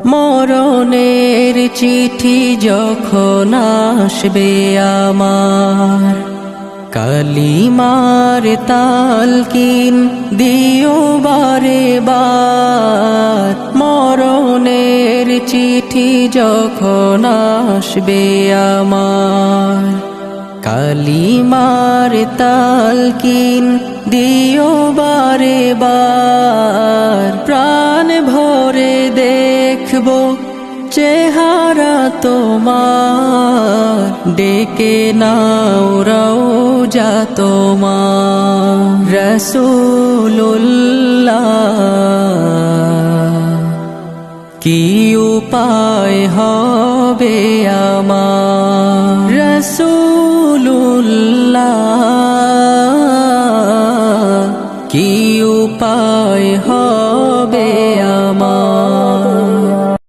মরণের চিঠি যখন আসবে আমার, কালিমার তালকিন দিও বারে বার। মরণের চিঠি যখন আসবে আমার, কালিমার তালকিন দিও বারে বার। প্রাণ ভরে দেখব চেহারা তোমার, ডেকে নাও রওজা তোমার। রাসূলুল্লাহ কি উপায় হবে আমার, রাসূলুল্লাহ কি উপায় হবে